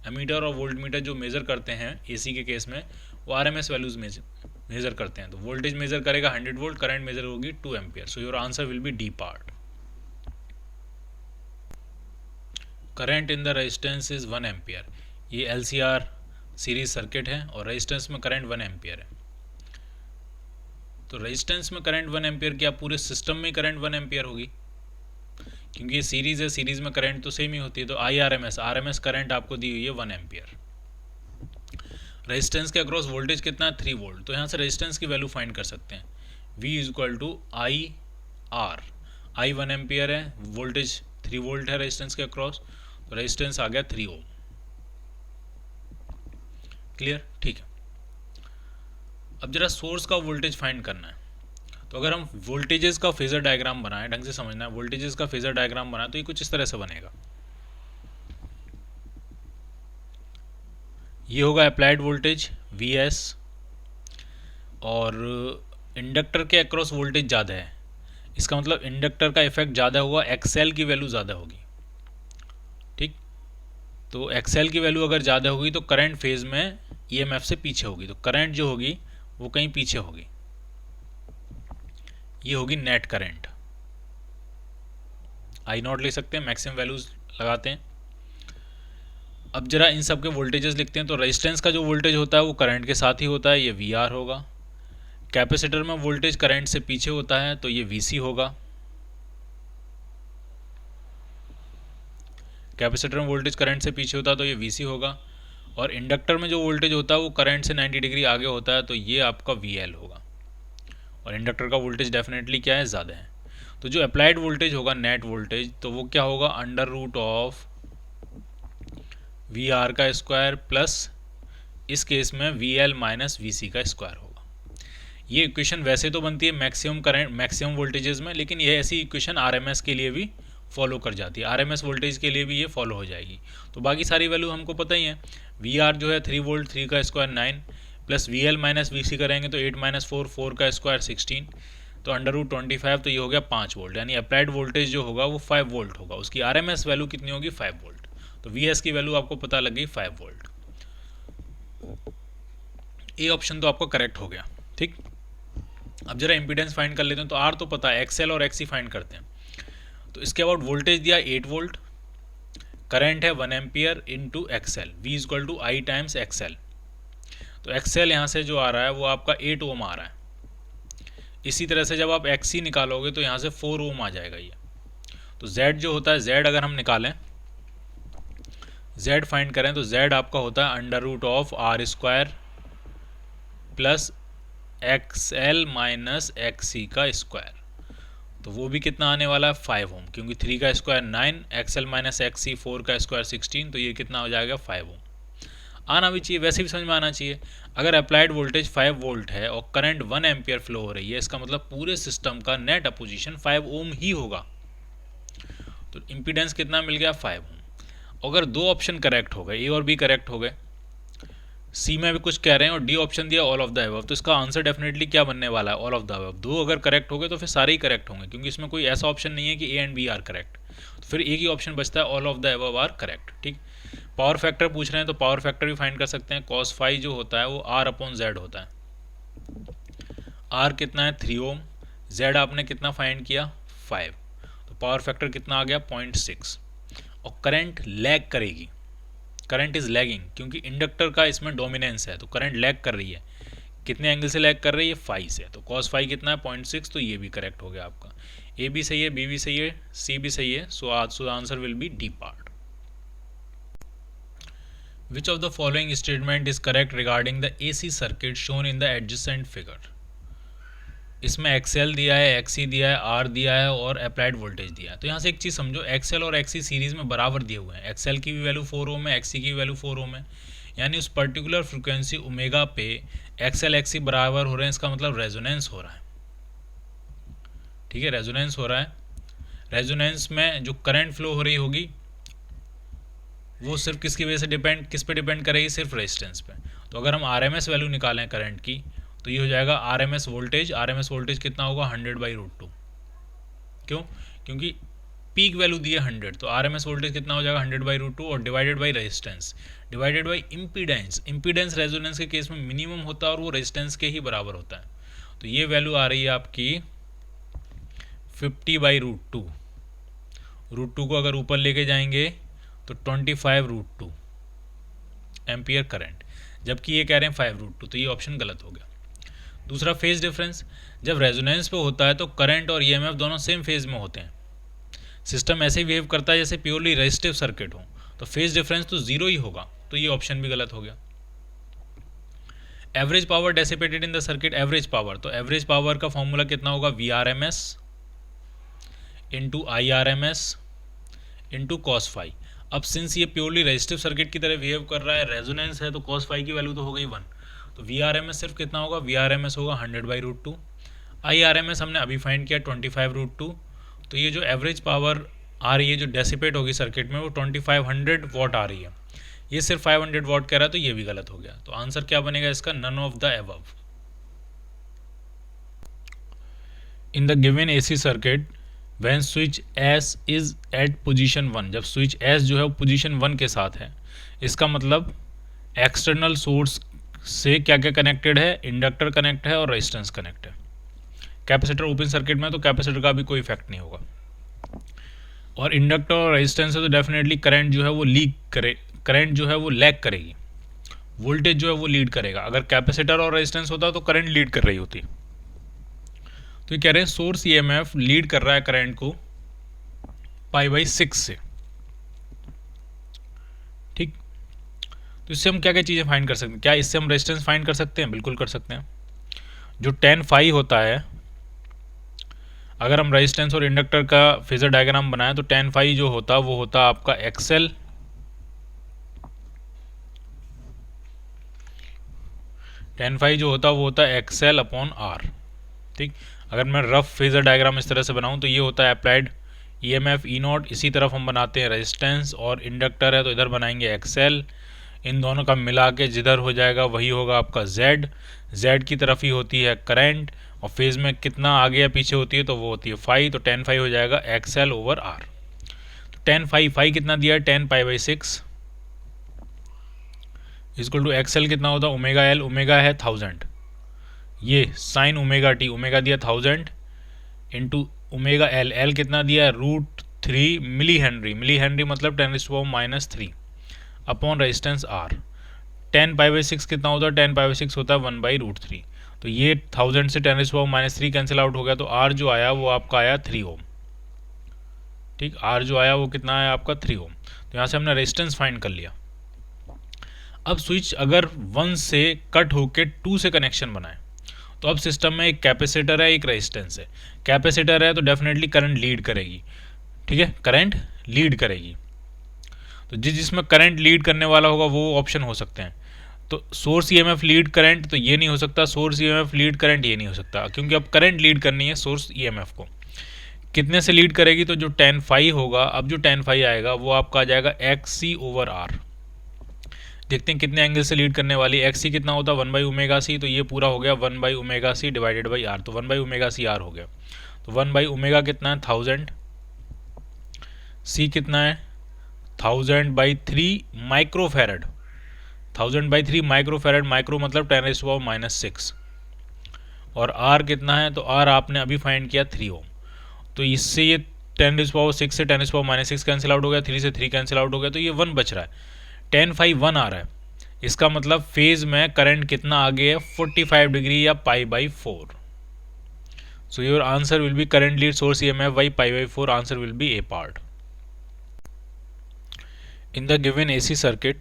एमीटर और वोल्ट मीटर जो मेजर करते हैं AC के केस में वो RMS वैल्यूज मेजर करते हैं। तो वोल्टेज मेजर करेगा 100 वोल्ट, करंट मेजर होगी 2 ampere. So your answer will B D part. Current in the resistance is 1 ampere. ये LCR सीरीज सर्किट है और रेजिस्टेंस में करंट 1 एम्पियर है। तो रेजिस्टेंस में करंट 1 एम्पियर, क्या पूरे सिस्टम में करंट 1 एम्पियर होगी, क्योंकि ये सीरीज है, सीरीज में करंट तो सेम ही होती है। तो RMS करंट आपको दी हुई है 1 एम्पियर। रेजिस्टेंस के अक्रॉस वोल्टेज कितना है, 3 वोल्ट। तो यहाँ से रेजिस्टेंस की वैल्यू फाइंड कर सकते हैं, V = IR। I 1 एम्पियर है, वोल्टेज 3 वोल्ट है रेजिस्टेंस के अक्रॉस, तो रेजिस्टेंस आ गया 3 ओम। क्लियर, ठीक है। अब जरा सोर्स का वोल्टेज फाइंड करना है। तो अगर हम वोल्टेजेस का फेजर डायग्राम बनाएं, ढंग से समझना है, वोल्टेजेस का फेजर डायग्राम बनाएं तो ये कुछ इस तरह से बनेगा। ये होगा अप्लाइड वोल्टेज VS, और इंडक्टर के अक्रॉस वोल्टेज ज़्यादा है, इसका मतलब इंडक्टर का इफेक्ट ज़्यादा हुआ, XL की वैल्यू ज़्यादा होगी। ठीक, तो XL की वैल्यू अगर ज़्यादा होगी तो करंट फेज में EMF से पीछे होगी, तो करंट जो होगी वो कहीं पीछे होगी, ये होगी नेट करंट। I0 ले सकते हैं, मैक्सिमम वैल्यूज लगाते हैं। अब जरा इन सब के वोल्टेजेस लिखते हैं। तो रेजिस्टेंस का जो वोल्टेज होता है वो करंट के साथ ही होता है, ये VR होगा। कैपेसिटर में वोल्टेज करंट से पीछे होता है तो ये VC होगा। कैपेसिटर में वोल्टेज करंट से पीछे होता है तो ये VC होगा। और इंडक्टर में जो वोल्टेज होता है वो करंट से 90 डिग्री आगे होता है, तो ये आपका VL होगा। और इंडक्टर का वोल्टेज डेफिनेटली क्या है, ज़्यादा है। तो जो अप्लाइड वोल्टेज होगा, नेट वोल्टेज, तो वो क्या होगा, अंडर रूट ऑफ VR का स्क्वायर प्लस इस केस में VL माइनस VC का स्क्वायर होगा। ये इक्वेशन वैसे तो बनती है मैक्सिमम करंट मैक्सिमम वोल्टेजेस में, लेकिन ये ऐसी इक्वेशन आरएमएस के लिए भी फॉलो कर जाती है, आरएमएस वोल्टेज के लिए भी ये फॉलो हो जाएगी। तो बाकी सारी वैल्यू हमको पता ही है। वी आर जो है 3 वोल्ट, 3 का square 9, plus V L minus V C करेंगे तो 8 माइनस 4, 4 का स्क्वायर 16, तो √25, तो ये हो गया 5 वोल्ट, यानी अप्लाइड वोल्टेज जो होगा वो 5 वोल्ट होगा। उसकी आरएमएस वैल्यू कितनी होगी? 5 वोल्ट। तो वी एस की वैल्यू आपको पता लग गई 5 वोल्ट। ए ऑप्शन तो आपका करेक्ट हो गया। ठीक, अब जरा इंपीडेंस फाइंड कर लेते हैं। तो आर तो पता है, एक्सएल और एक्सी फाइंड करते हैं। तो इसके बाद वोल्टेज दिया 8 वोल्ट, करंट है 1 ampere into XL, V is equal to I times XL. तो एक्सएल यहाँ से जो आ रहा है वो आपका 8 ओम आ रहा है। इसी तरह से जब आप एक्सी निकालोगे तो यहाँ से 4 ओम आ जाएगा ये। तो जेड जो होता है, जेड अगर हम निकालें, जेड फाइंड करें तो जेड आपका होता है √r² plus XL minus XC का स्क्वायर। तो वो भी कितना आने वाला है? 5 ओम, क्योंकि 3 का स्क्वायर 9, एक्सएल माइनस एक्सी 4 का स्क्वायर 16, तो ये कितना हो जाएगा? 5 ओम। आना भी चाहिए, वैसे भी समझ में आना चाहिए। अगर अप्लाइड वोल्टेज 5 वोल्ट है और करंट 1 एम्पियर फ्लो हो रही है, इसका मतलब पूरे सिस्टम का नेट अपोजिशन 5 ओम ही होगा। तो इम्पीडेंस कितना मिल गया? 5 ओम। अगर दो ऑप्शन करेक्ट हो गए, ए और बी करेक्ट हो गए, सी में भी कुछ कह रहे हैं और डी ऑप्शन दिया ऑल ऑफ द अबव, तो इसका आंसर डेफिनेटली क्या बनने वाला है? All of the above. दो अगर करेक्ट हो गए तो फिर सारे ही करेक्ट होंगे, क्योंकि इसमें कोई ऐसा ऑप्शन नहीं है कि A and B are correct. तो फिर एक ही ऑप्शन बचता है, all of the above are correct. ठीक, पावर फैक्टर पूछ रहे हैं तो पावर फैक्टर भी फाइंड कर सकते हैं। cos फाई जो होता है वो R/Z होता है। R कितना है? 3 ओम। Z आपने कितना फाइंड किया? 5। तो पावर फैक्टर कितना आ गया? 0.6। और करंट लैग करेगी, करंट इज लैगिंग, क्योंकि इंडक्टर का इसमें डोमिनेंस है, तो करंट लैग कर रही है। कितने एंगल से लैग कर रही है? 5 से। तो cos फाई कितना है? 0.6। तो ये भी करेक्ट हो गया आपका। ए भी सही है, बी भी सही है, सी भी सही है। So answer will B D part. Which of the following statement is correct regarding the AC circuit shown in the adjacent figure? इसमें एक्सएल दिया है, एक्सी दिया है, आर दिया है और अप्लाइड वोल्टेज दिया है। तो यहाँ से एक चीज़ समझो, एक्सएल और एक्सी सीरीज़ में बराबर दिए हुए हैं। एक्सएल की भी वैल्यू 4 ओम है, एक्सी की भी वैल्यू 4 ओम है, यानी उस पर्टिकुलर फ्रिक्वेंसी ओमेगा पे एक्सएल एक्सी बराबर हो रहे हैं। इसका मतलब रेजोनेंस हो रहा है। ठीक है, रेजोनेंस हो रहा है। रेजोनेंस में जो करंट फ्लो हो रही होगी वो सिर्फ किसकी वजह से किस पे डिपेंड करेगी? सिर्फ रेजिस्टेंस पे। तो अगर हम आरएमएस वैल्यू निकालें करंट की, तो ये हो जाएगा आरएमएस वोल्टेज। आरएमएस वोल्टेज कितना होगा? 100/√2। क्यों? क्योंकि पीक वैल्यू दी है 100, तो आरएमएस वोल्टेज कितना हो जाएगा? 100/√2 और divided by resistance divided by impedance. Impedance resonance के केस में मिनिमम होता है और वो रेजिस्टेंस के ही बराबर होता है। तो ये वैल्यू आ रही है आपकी 50/√2। √2 को अगर ऊपर लेके जाएंगे तो 25/√2 एम्पियर करंट, जबकि ये कह रहे हैं 5/√2, तो ये ऑप्शन गलत हो गया। दूसरा, फेज डिफरेंस। जब रेजोनेंस पे होता है तो करंट और ईएमएफ दोनों सेम फेज में होते हैं। सिस्टम ऐसे बिहेव करता है जैसे प्योरली रेजिस्टिव सर्किट हो, तो फेज डिफरेंस तो जीरो ही होगा, तो ये ऑप्शन भी गलत हो गया। Average power dissipated in the circuit, average power, तो एवरेज पावर का फॉर्मूला कितना होगा? VRMS into IRMS into cos phi. अब सिंस ये प्योरली रेजिस्टिव सर्किट की तरह बिहेव कर रहा है, रेजोनेंस है, तो cos फाई की वैल्यू तो हो गई 1। तो VRMS सिर्फ कितना होगा? VRMS होगा 100/√2। IRMS हमने अभी फाइंड किया 25/√2। तो ये जो एवरेज पावर आ रही है जो डेसिपेट होगी सर्किट में, वो 2500 वाट आ रही है। ये सिर्फ 500 वाट कह रहा है, तो ये भी गलत हो गया। तो आंसर क्या बनेगा इसका? None of the above. In the given AC circuit when switch S is at position 1, जब स्विच S जो है वो पोजीशन 1 के साथ है, इसका मतलब एक्सटर्नल सोर्स से क्या क्या कनेक्टेड है? इंडक्टर कनेक्ट है और रेजिस्टेंस कनेक्ट है। कैपेसिटर ओपन सर्किट में तो कैपेसिटर का भी कोई इफेक्ट नहीं होगा, और इंडक्टर और रेजिस्टेंस है तो डेफिनेटली करंट जो है वो करंट जो है वो लैग करेगी, वोल्टेज जो है वो लीड करेगा। अगर कैपेसिटर और रेजिस्टेंस होता तो करंट लीड कर रही होती। तो ये कह रहे हैं सोर्स ईएमएफ लीड कर रहा है करंट को π/6 से। ठीक, तो इससे हम क्या क्या चीज़ें फाइंड कर सकते हैं? क्या इससे हम रेजिस्टेंस फाइंड कर सकते हैं? बिल्कुल कर सकते हैं। जो tan फाई होता है, अगर हम रेजिस्टेंस और इंडक्टर का फेजर डायग्राम बनाएं तो tan फाई जो होता वो होता आपका एक्सएल tan phi जो होता है वो होता है XL अपॉन R। ठीक, अगर मैं रफ फेजर डायग्राम इस तरह से बनाऊं तो ये होता है अप्लाइड EMF E नॉट, इसी तरफ हम बनाते हैं रेजिस्टेंस और इंडक्टर है तो इधर बनाएंगे XL, इन दोनों का मिला के जिधर हो जाएगा वही होगा आपका Z की तरफ ही होती है करंट, और फेज में कितना आगे या पीछे होती है तो वो होती है फाई, तो tan फाई हो जाएगा XL ओवर R। तो tan फाई कितना दिया है, tan pi by 6 equal to XL कितना होता है, ओमेगा L, ओमेगा है 1000, ये साइन ओमेगा टी, ओमेगा दिया 1000 इंटू ओमेगा L कितना दिया है, √3 मिली हेनरी, मिली हेनरी मतलब 10⁻³ upon resistance R। tan pi by 6 कितना होता है, tan पाई बाई 6 होता है 1/√3, तो ये 1000 से 10⁻³ कैंसिल आउट हो गया, तो R जो आया वो आपका आया 3 ओम। ठीक, R जो आया वो कितना आया आपका 3 ओम। तो यहाँ से हमने रेजिस्टेंस फाइंड कर लिया। अब स्विच अगर 1 से कट होके 2 से कनेक्शन बनाए तो अब सिस्टम में एक कैपेसिटर है, एक रेजिस्टेंस है। कैपेसिटर है तो डेफिनेटली करंट लीड करेगी, ठीक है, करंट लीड करेगी, तो जिसमें करंट लीड करने वाला होगा वो ऑप्शन हो सकते हैं। तो सोर्स EMF लीड करंट तो ये नहीं हो सकता, सोर्स EMF लीड करंट ये नहीं हो सकता, क्योंकि अब करंट लीड करनी है सोर्स EMF को। कितने से लीड करेगी, तो जो tan फाई होगा, अब जो tan फाई आएगा वो आपका आ जाएगा XC ओवर R। देखते हैं कितने एंगल से लीड करने वाली। XC कितना होता है 1/ωc, तो ये पूरा हो गया 1/ωc डिवाइडेड बाई R, तो 1/ωc R हो गया। तो 1/ω कितना है 1000, C कितना है 1000/3 माइक्रोफेरेड, 1000/3 माइक्रोफेरेड, माइक्रो मतलब 10⁻⁻⁶, और R कितना है, तो R आपने अभी फाइंड किया 3 ओम, तो इससे ये 10⁻⁶ से 10⁻⁻⁶ कैंसिल आउट हो गया, 3 से 3 कैंसिल आउट हो गया, तो ये 1 बच रहा है। tan फाई 1 आ रहा है, इसका मतलब फेज में करंट कितना आगे है 45 डिग्री या π/4। So your answer will be current lead source EMF by π/4, answer will be A part. In the given AC circuit,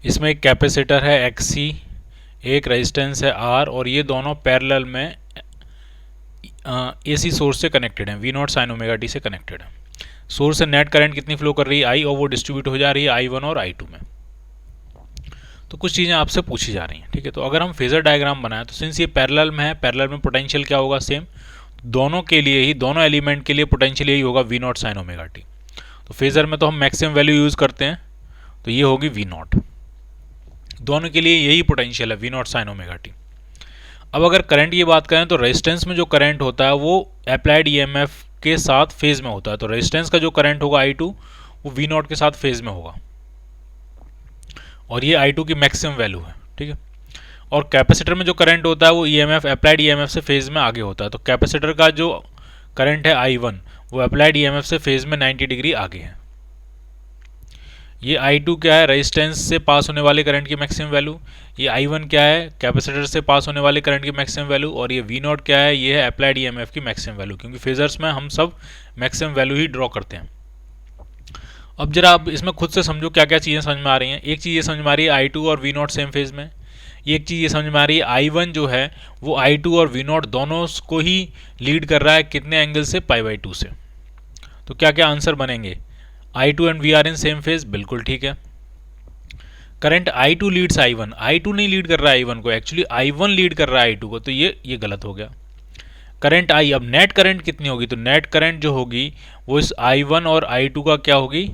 इसमें एक कैपेसिटर है XC, एक रेजिस्टेंस है R, और ये दोनों पैरेलल में AC सोर्स से कनेक्टेड हैं, V0 sin ωt से कनेक्टेड है। सोर्स से नेट करंट कितनी फ्लो कर रही है I, और वो डिस्ट्रीब्यूट हो जा रही है I1 और I2 में। तो कुछ चीज़ें आपसे पूछी जा रही हैं, ठीक है। तो अगर हम फेजर डायग्राम बनाएं तो सिंस ये पैरेलल में है, पैरेलल में पोटेंशियल क्या होगा, सेम दोनों के लिए ही, दोनों एलिमेंट के लिए पोटेंशियल यही होगा V0 sin ωt। तो फेजर में तो हम मैक्सिमम वैल्यू यूज़ करते हैं, तो ये होगी V0, दोनों के लिए यही पोटेंशियल है V0 sin ωt। अब अगर करंट की बात करें तो रेजिस्टेंस में जो करंट होता है वो अप्लाइड EMF के साथ फेज में होता है, तो रेजिस्टेंस का जो करंट होगा I2 वो V0 के साथ फेज में होगा, और ये I2 की मैक्सिमम वैल्यू है, ठीक है। और कैपेसिटर में जो करंट होता है वो EMF, अप्लाइड EMF से फेज में आगे होता है, तो कैपेसिटर का जो करंट है I1 वो अप्लाइड EMF से फेज में 90 डिग्री आगे है। ये I2 क्या है, रेजिस्टेंस से पास होने वाले करंट की मैक्सिमम वैल्यू, ये I1 क्या है, कैपेसिटर से पास होने वाले करंट की मैक्सिमम वैल्यू, और ये V0 क्या है, ये है अप्लाइड EMF की मैक्सिमम वैल्यू, क्योंकि फेजर्स में हम सब मैक्सिमम वैल्यू ही ड्रॉ करते हैं। अब जरा आप इसमें खुद से समझो क्या क्या चीज़ें समझ में आ रही हैं। एक चीज़ ये समझ में आ रही है I2 और V0 सेम फेज में, एक चीज़ ये समझ में आ रही है I1 जो है वो I2 और V0 दोनों को ही लीड कर रहा है, कितने एंगल से, π/2 से। तो क्या क्या आंसर बनेंगे, I2 and V are in same phase, बिल्कुल ठीक है। Current I2 Leeds I1, I2 नहीं लीड कर रहा है I1 को, एक्चुअली I1 लीड कर रहा है I2 को, तो ये गलत हो गया। करंट I, अब नेट करंट कितनी होगी, तो नेट करंट जो होगी वो इस I1 और I2 का क्या होगी,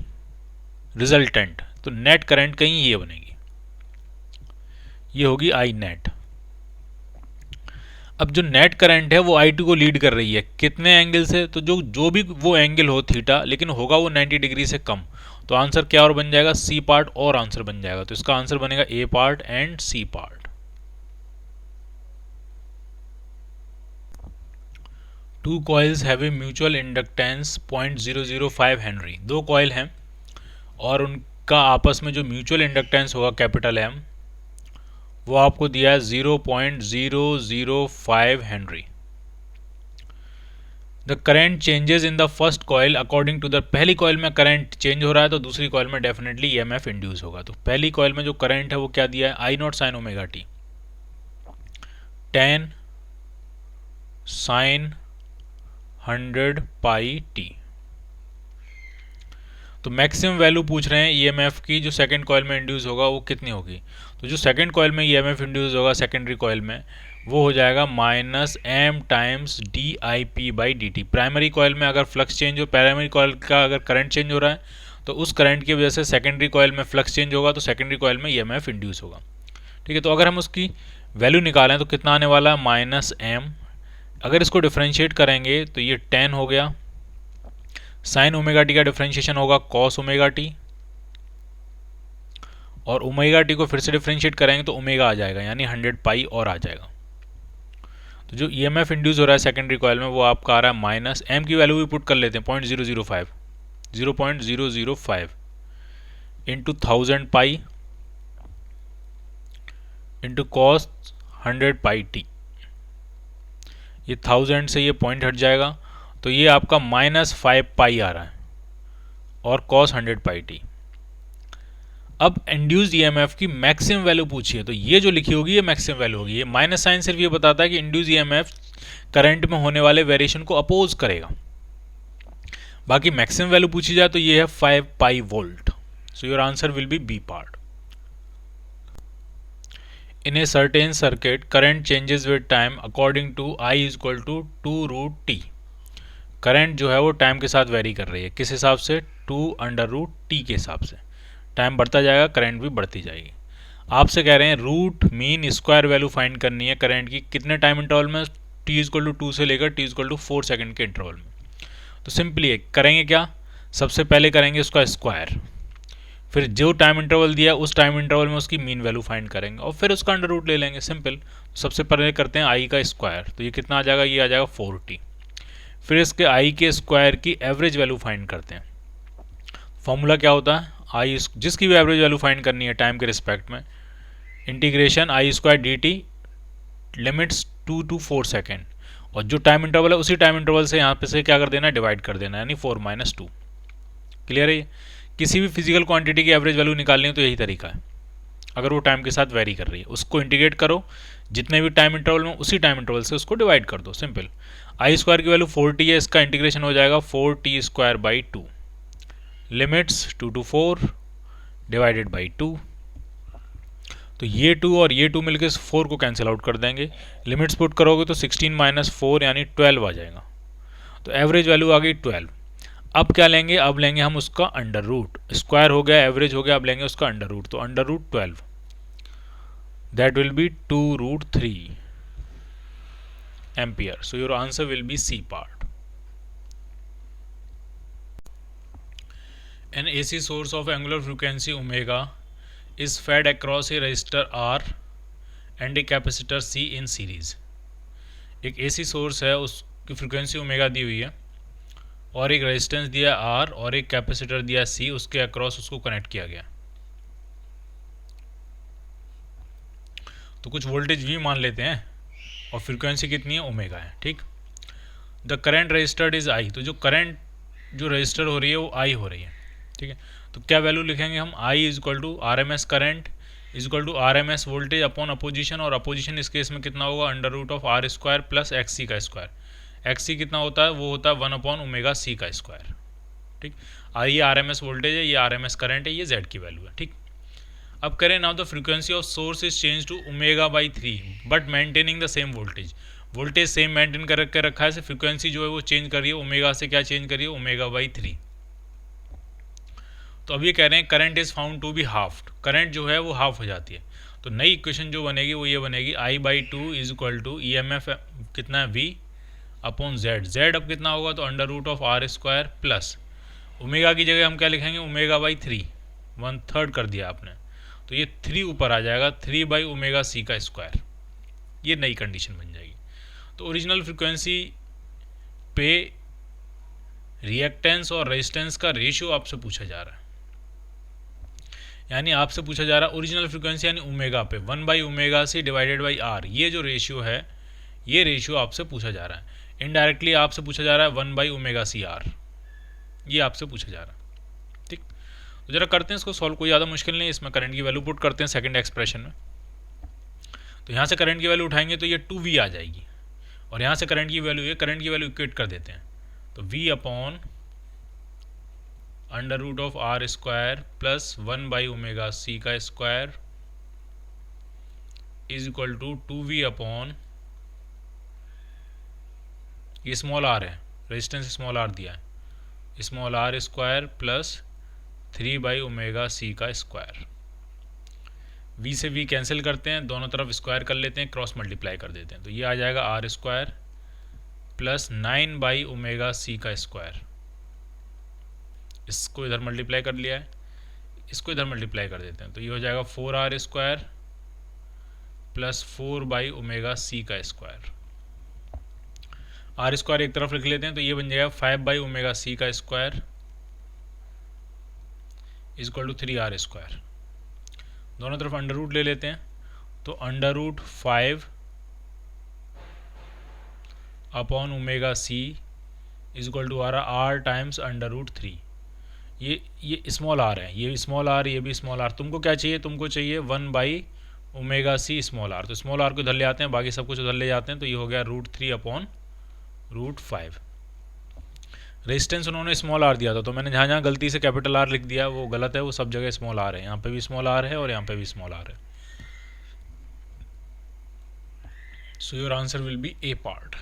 रिजल्टेंट, तो नेट करंट कहीं ये बनेगी, ये होगी I नेट। अब जो नेट करंट है वो I2 को लीड कर रही है, कितने एंगल से, तो जो भी वो एंगल हो थीटा, लेकिन होगा वो 90 डिग्री से कम, तो आंसर क्या और बन जाएगा, C पार्ट और आंसर बन जाएगा। तो इसका आंसर बनेगा A part and C part. Two coils have a mutual inductance 0.005 henry, दो कॉइल हैं और उनका आपस में जो म्यूचुअल इंडक्टेंस होगा कैपिटल M, वो आपको दिया है 0.005 henry. The current changes in the first coil according to the, पहली कॉइल में करंट चेंज हो रहा है तो दूसरी कॉइल में डेफिनेटली EMF इंड्यूस होगा। तो पहली कॉइल में जो करंट है वो क्या दिया है, I0 sin ωt, 10 sin 100πt। तो तो मैक्सिमम वैल्यू पूछ रहे हैं ईएमएफ की जो सेकंड कॉइल में इंड्यूस होगा वो कितनी होगी। तो जो सेकंड कॉइल में ईएमएफ इंड्यूस होगा सेकेंडरी कॉइल में वो हो जाएगा -m times dIp/dt। Primary coil में अगर फ्लक्स चेंज हो, प्राइमरी कॉइल का अगर करंट चेंज हो रहा है तो उस करंट की वजह से सेकेंडरी कॉइल में फ्लक्स चेंज होगा, तो सेकेंडरी कॉइल में ईएमएफ इंड्यूस होगा। ठीक है, तो अगर हम उसकी वैल्यू निकालें तो कितना आने वाला है -m। अगर इसको डिफ्रेंशिएट करेंगे तो ये 10 हो गया, साइन ओमेगा टी का डिफ्रेंशिएशन होगा कॉस ओमेगा टी, और ओमेगा टी को फिर से डिफ्रेंशिएट करेंगे तो ओमेगा आ जाएगा, यानी 100 पाई और आ जाएगा। तो जो ईएमएफ इंड्यूस हो रहा है सेकेंडरी कॉइल में वो आपका आ रहा है -m की वैल्यू भी पुट कर लेते हैं 0.005 into 1000 pi into cos 100 pi T. ये 1000 से ये पॉइंट हट जाएगा तो ये आपका -5 पाई आ रहा है और कॉस 100 पाई टी। अब इंड्यूस्ड ईएमएफ की मैक्सिमम वैल्यू पूछिए, तो ये जो लिखी होगी ये मैक्सिमम वैल्यू होगी। ये माइनस साइन सिर्फ ये बताता है कि इंड्यूस्ड ईएमएफ करंट में होने वाले वेरिएशन को अपोज करेगा। बाकी मैक्सिमम वैल्यू पूछी जाए तो ये है 5 pi volt. So your answer will be B part. In a certain circuit current changes with time according to I is equal to 2√t। Current जो है वो टाइम के साथ वेरी कर रही है, किस हिसाब से, 2√t के हिसाब से। टाइम बढ़ता जाएगा करंट भी बढ़ती जाएगी। आपसे कह रहे हैं root mean square value find करनी है करंट की, कितने टाइम इंटरवल में, t इक्वल टू 2 से लेकर t इक्वल टू 4 सेकेंड के इंटरवल में। तो सिंपली करेंगे क्या, सबसे पहले करेंगे उसका स्क्वायर, फिर जो टाइम इंटरवल दिया उस टाइम इंटरवल में उसकी मीन वैल्यू फाइंड करेंगे और फिर उसका अंडर रूट ले लेंगे। सिंपल। सबसे पहले करते हैं आई का स्क्वायर, तो ये कितना आ जाएगा, ये आ जाएगा 4t। फिर इसके आई के स्क्वायर की एवरेज वैल्यू फाइंड करते हैं। फॉर्मूला क्या होता है, आई जिसकी भी एवरेज वैल्यू फाइंड करनी है टाइम के रिस्पेक्ट में, integration I square D T limits 2 to 4 second, और जो टाइम इंटरवल है उसी टाइम इंटरवल से यहाँ पे से क्या कर देना है, डिवाइड कर देना है, यानी 4 - 2। क्लियर है ये। किसी भी फिजिकल क्वांटिटी की एवरेज वैल्यू निकालनी हो तो यही तरीका है। अगर वो टाइम के साथ वेरी कर रही है उसको इंटीग्रेट करो जितने भी टाइम इंटरवल में, उसी टाइम इंटरवल से उसको डिवाइड कर दो। सिंपल। आई स्क्वायर की वैल्यू 4t है, इसका इंटीग्रेशन हो जाएगा 4t² 2 limits 2 to 4 divided by 2। तो ये 2 और ये 2 मिलकर 4 को कैंसिल आउट कर देंगे। लिमिट्स पुट करोगे तो 16 - 4 यानी 12 आ जाएगा। तो एवरेज वैल्यू आ गई 12। अब क्या लेंगे, अब लेंगे हम उसका अंडर रूट। स्क्वायर हो गया, एवरेज हो गया, अब लेंगे उसका अंडर रूट। तो under root 12 that will be 2√3 ampere. So your answer will be C part. An AC source of angular frequency omega is fed across a resistor R and a capacitor C in series। एक AC source है, उसकी frequency omega दी हुई है और एक resistance दिया R और एक कैपेसिटर दिया C, उसके अक्रॉस उसको कनेक्ट किया गया। तो कुछ वोल्टेज V मान लेते हैं और फ्रीक्वेंसी कितनी है, ओमेगा है। ठीक। The current registered is I। तो जो करंट जो रजिस्टर हो रही है वो I हो रही है। ठीक है। तो क्या वैल्यू लिखेंगे हम, I is equal to RMS current is equal to RMS voltage upon opposition, और अपोजिशन इस केस में कितना होगा, under root of R² plus XC का स्क्वायर। XC कितना होता है, वो होता है 1/ω/C का स्क्वायर। ठीक। ये RMS वोल्टेज है, ये RMS करंट है, ये Z की वैल्यू है। ठीक। अब करें now the frequency of source is change to ω/3 but maintaining the same voltage. Voltage same maintain कर रखा है, फ्रीक्वेंसी जो है वो चेंज करिए, ओमेगा से क्या चेंज करिए, ω/3। तो अब ये कह रहे हैं current is found to be half. Current जो है वो हाफ हो जाती है। तो नई इक्वेशन जो बनेगी वो ये बनेगी, I/2 is equal to EMF कितना है, V/Z। Z अब कितना होगा, तो under root of R² plus omega की जगह हम क्या लिखेंगे, ω/3 1/3 कर दिया आपने, तो ये 3 ऊपर आ जाएगा, 3/ω/C का स्क्वायर। ये नई कंडीशन बन जाएगी। तो ओरिजिनल फ्रिक्वेंसी पे रिएक्टेंस और रेजिस्टेंस का रेशियो आपसे पूछा जा रहा है, यानी आपसे पूछा जा रहा है ओरिजिनल फ्रीक्वेंसी यानी ओमेगा पे 1/ω/C डिवाइडेड बाई R। ये जो रेशियो है, ये रेशियो आपसे पूछा जा रहा है। इनडायरेक्टली आपसे पूछा जा रहा है 1/ω/CR, ये आपसे पूछा जा रहा है। ठीक। तो जरा करते हैं इसको सॉल्व, कोई ज़्यादा मुश्किल नहीं। इसमें करंट की वैल्यू पुट करते हैं सेकंड एक्सप्रेशन में। तो यहाँ से करंट की वैल्यू उठाएंगे तो ये 2V आ जाएगी, और यहाँ से करंट की वैल्यू, ये करंट की वैल्यू इक्वेट कर देते हैं, तो V/, under root of are square plus 1/ओमेगा c का square is equal to 2v upon, ये स्मॉल आर है, रेजिस्टेंस स्मॉल आर दिया है, स्मॉल आर स्क्वायर प्लस 3/ओमेगा c का स्क्वायर। v से v कैंसिल करते हैं, दोनों तरफ स्क्वायर कर लेते हैं, क्रॉस मल्टीप्लाई कर देते हैं, तो ये आ जाएगा आर स्क्वायर प्लस 9/ओमेगा c का स्क्वायर। इसको इधर मल्टीप्लाई कर लिया है, इसको इधर मल्टीप्लाई कर देते हैं, तो ये हो जाएगा 4r स्क्वायर प्लस 4/ओमेगा c का स्क्वायर। आर स्क्वायर एक तरफ लिख लेते हैं, तो ये बन जाएगा 5/ओमेगा c का square is equal to 3r square. दोनों तरफ अंडर रूट ले लेते हैं, तो under root 5 upon omega c is equal to आ रहा r टाइम्स अंडर रूट 3। ये स्मॉल आर है, ये स्मॉल आर, ये भी स्मॉल आर। तुमको क्या चाहिए, तुमको चाहिए 1/ओमेगा c स्मॉल आर, तो स्मॉल आर को इधर ले आते हैं, बाकी सब कुछ उधर ले जाते हैं, तो ये हो गया √3 अपॉन √5। रेजिस्टेंस उन्होंने स्मॉल आर दिया था, तो मैंने जहाँ जहाँ गलती से कैपिटल आर लिख दिया वो गलत है, वो सब जगह स्मॉल आर है, यहाँ पे भी स्मॉल आर है और यहाँ पे भी स्मॉल आर है। सो your answer will be A part.